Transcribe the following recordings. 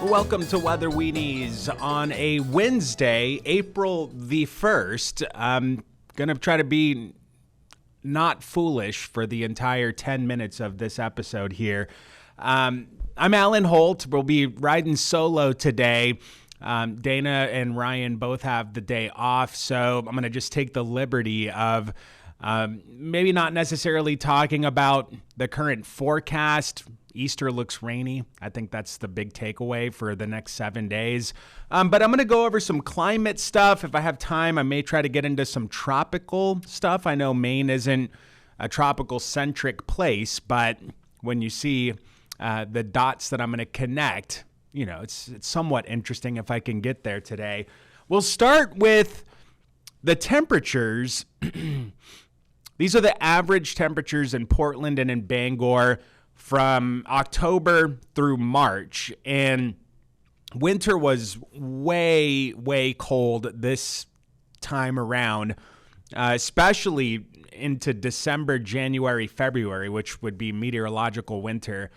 Welcome to Weather-weenies on a Wednesday, April the 1st. I'm going to try to be not foolish for the entire 10 minutes of this episode here. I'm Alan Holt. We'll be riding solo today. Dana and Ryan both have the day off, so I'm going to just take the liberty of maybe not necessarily talking about the current forecast. Easter looks rainy. I think that's the big takeaway for the next 7 days. But I'm going to go over some climate stuff. If I have time, I may try to get into some tropical stuff. I know Maine isn't a tropical-centric place, but when you see the dots that I'm going to connect, you know, it's somewhat interesting if I can get there today. We'll start with the temperatures. These are the average temperatures in Portland and in Bangor from October through March. And winter was way, way cold this time around, especially into December, January, February, which would be meteorological winter.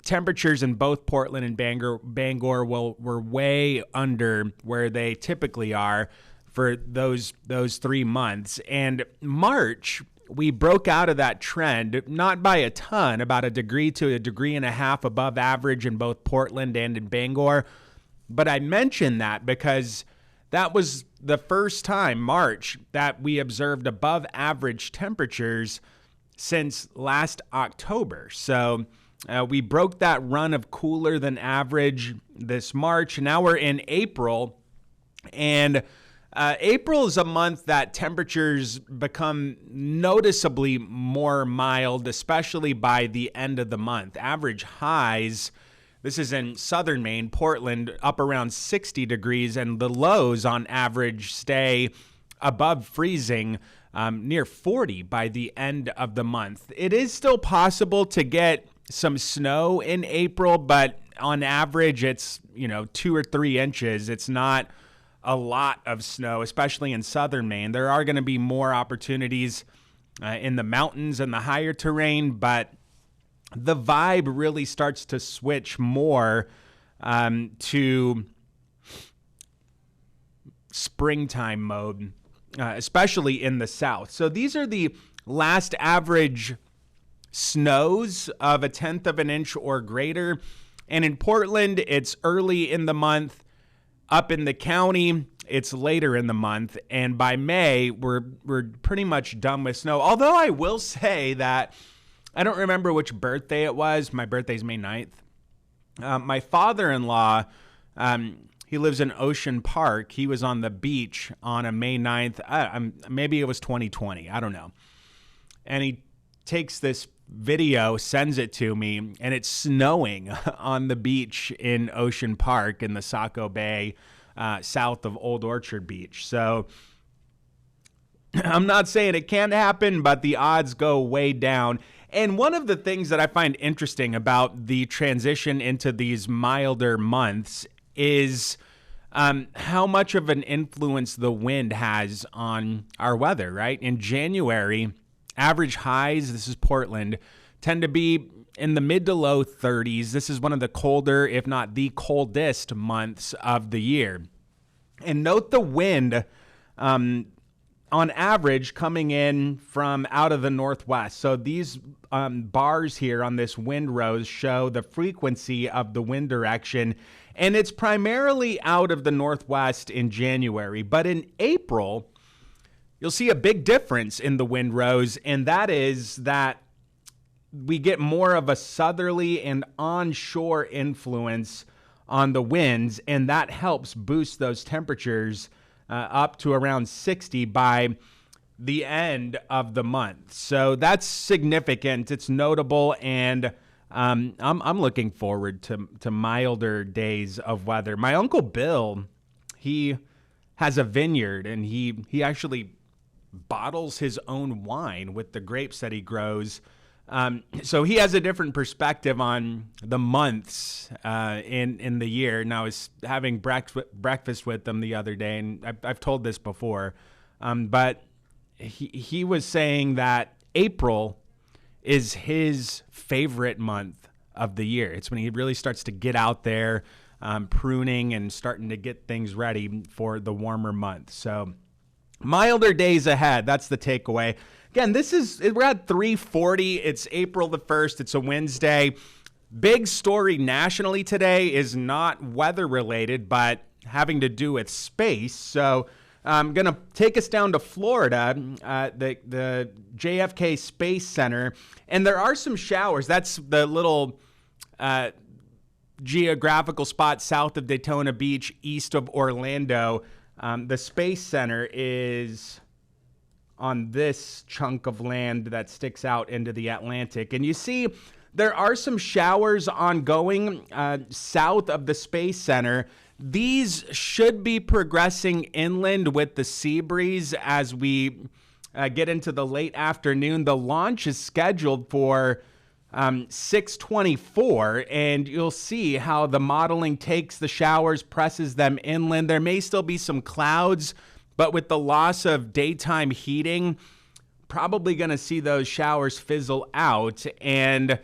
Temperatures in both Portland and Bangor were way under where they typically are for those 3 months. And March, we broke out of that trend, not by a ton, about a degree to a degree and a half above average in both Portland and in Bangor. But I mention that because that was the first time, March, that we observed above average temperatures since last October. So we broke that run of cooler than average this March. Now we're in April, and April is a month that temperatures become noticeably more mild, especially by the end of the month. Average highs, this is in southern Maine, Portland, up around 60 degrees, and the lows on average stay above freezing, near 40 by the end of the month. It is still possible to get some snow in April, but on average, it's 2 or 3 inches. It's not a lot of snow, especially in southern Maine. There are going to be more opportunities in the mountains and the higher terrain, but the vibe really starts to switch more to springtime mode, especially in the south. So these are the last average snows of 1/10 of an inch or greater. And in Portland, it's early in the month. Up in the county, it's later in the month, and by May, we're pretty much done with snow. Although I will say that I don't remember which birthday it was. My birthday's May 9th. My father-in-law, he lives in Ocean Park. He was on the beach on a May 9th. Maybe it was 2020. I don't know. And he takes this video, sends it to me, and it's snowing on the beach in Ocean Park in the Saco Bay, south of Old Orchard Beach. So I'm not saying it can't happen, but the odds go way down. And one of the things that I find interesting about the transition into these milder months is how much of an influence the wind has on our weather, right? In January, average highs, this is Portland, tend to be in the mid to low 30s. This is one of the colder, if not the coldest months of the year. And note the wind, on average, coming in from out of the northwest. So these bars here on this wind rose show the frequency of the wind direction, and it's primarily out of the northwest in January. But in April, you'll see a big difference in the wind rose, and that is that we get more of a southerly and onshore influence on the winds, and that helps boost those temperatures up to around 60 by the end of the month. So that's significant. It's notable, and I'm looking forward to milder days of weather. My Uncle Bill, he has a vineyard, and he actually bottles his own wine with the grapes that he grows. So he has a different perspective on the months in the year. And I was having breakfast with them the other day, and I've told this before, but he was saying that April is his favorite month of the year. It's when he really starts to get out there, pruning and starting to get things ready for the warmer months. So milder days ahead. That's the takeaway. Again, we're at 3:40. It's April the 1st. It's a Wednesday. Big story nationally today is not weather related, but having to do with space. So I'm going to take us down to Florida, the JFK Space Center. And there are some showers. That's the little geographical spot south of Daytona Beach, east of Orlando. The Space Center is on this chunk of land that sticks out into the Atlantic. And you see there are some showers ongoing south of the Space Center. These should be progressing inland with the sea breeze as we get into the late afternoon. The launch is scheduled for 6:24, and you'll see how the modeling takes the showers, presses them inland. There may still be some clouds, but with the loss of daytime heating, probably going to see those showers fizzle out. And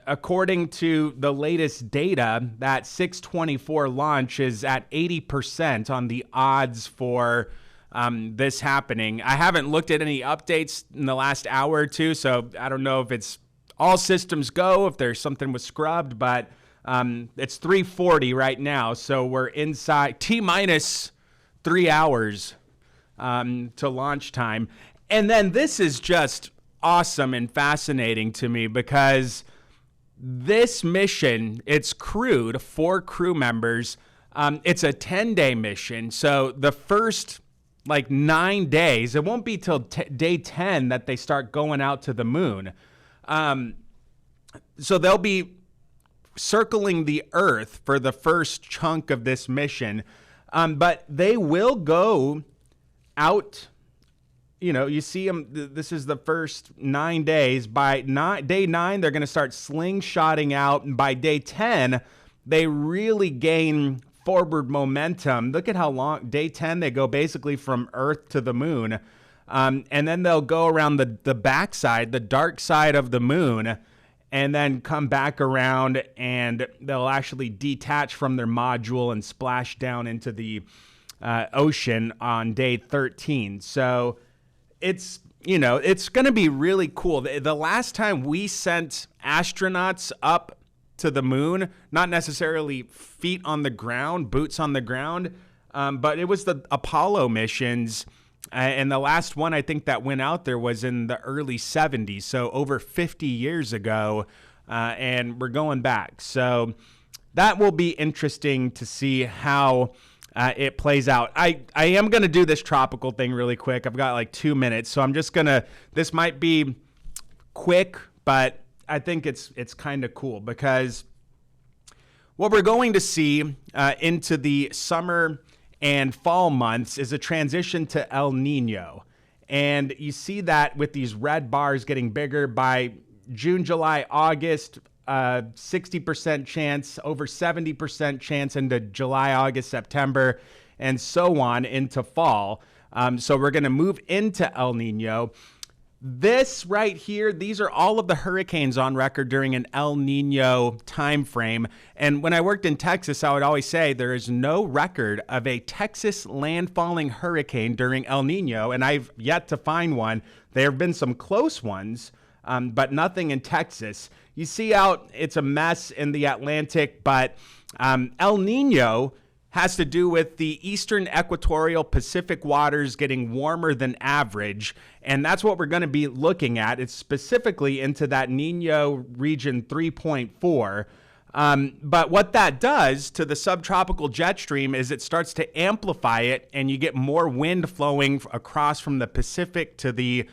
according to the latest data, that 6:24 launch is at 80% on the odds for this happening. I haven't looked at any updates in the last hour or two, so I don't know if it's all systems go, if there's something was scrubbed, but it's 3:40 right now, so we're inside T-minus 3 hours to launch time. And then this is just awesome and fascinating to me because this mission, it's crewed, 4 crew members. It's a 10-day mission. So the first 9 days, it won't be till day 10 that they start going out to the moon. So they'll be circling the Earth for the first chunk of this mission. But they will go out. You see them, this is the first 9 days. By day 9, they're going to start slingshotting out. And by day 10, they really gain forward momentum. Look at how long, day 10, they go basically from Earth to the moon. And then they'll go around the backside, the dark side of the moon, and then come back around, and they'll actually detach from their module and splash down into the ocean on day 13. So it's going to be really cool. The last time we sent astronauts up to the moon, not necessarily feet on the ground, boots on the ground, but it was the Apollo missions. And the last one I think that went out there was in the early 70s, so over 50 years ago, and we're going back. So that will be interesting to see how it plays out. I am going to do this tropical thing really quick. I've got 2 minutes, so I'm just going to, this might be quick, but I think it's kind of cool because what we're going to see into the summer and fall months is a transition to El Nino. And you see that with these red bars getting bigger by June, July, August, 60% chance, over 70% chance into July, August, September, and so on into fall. So we're going to move into El Nino. This right here, these are all of the hurricanes on record during an El Nino time frame. And when I worked in Texas, I would always say there is no record of a Texas landfalling hurricane during El Nino, and I've yet to find one. There have been some close ones, but nothing in Texas. You see out, it's a mess in the Atlantic, but El Nino has to do with the eastern equatorial Pacific waters getting warmer than average. And that's what we're going to be looking at. It's specifically into that Nino region 3.4. But what that does to the subtropical jet stream is it starts to amplify it, and you get more wind flowing across from the Pacific to the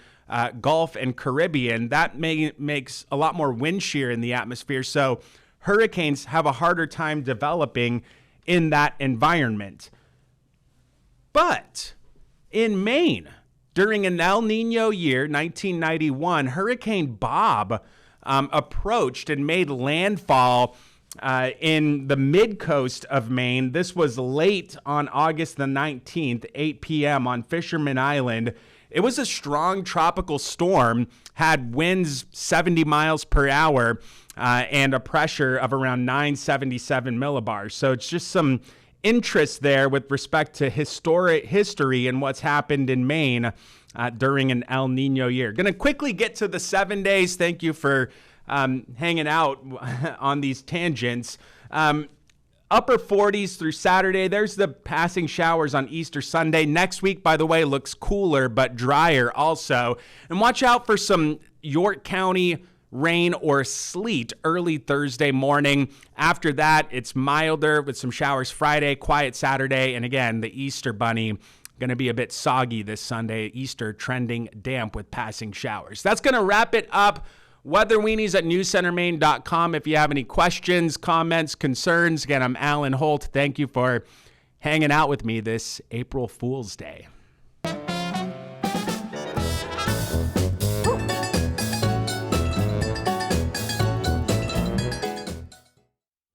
Gulf and Caribbean. That makes a lot more wind shear in the atmosphere. So hurricanes have a harder time developing in that environment. But in Maine, during an El Nino year, 1991, Hurricane Bob approached and made landfall in the mid-coast of Maine. This was late on August the 19th, 8 p.m. on Fisherman Island. it was a strong tropical storm, had winds 70 miles per hour and a pressure of around 977 millibars. So it's just some interest there with respect to history and what's happened in Maine during an El Nino year. Going to quickly get to the 7 days. Thank you for hanging out on these tangents. Upper 40s through Saturday. There's the passing showers on Easter Sunday. Next week, by the way, looks cooler but drier also. And watch out for some York County rain or sleet early Thursday morning. After that, it's milder with some showers Friday, quiet Saturday. And again, the Easter bunny going to be a bit soggy this Sunday. Easter trending damp with passing showers. That's going to wrap it up. Weather-weenies at newscentermaine.com. If you have any questions, comments, concerns. Again, I'm Alan Holt. Thank you for hanging out with me this April Fool's Day.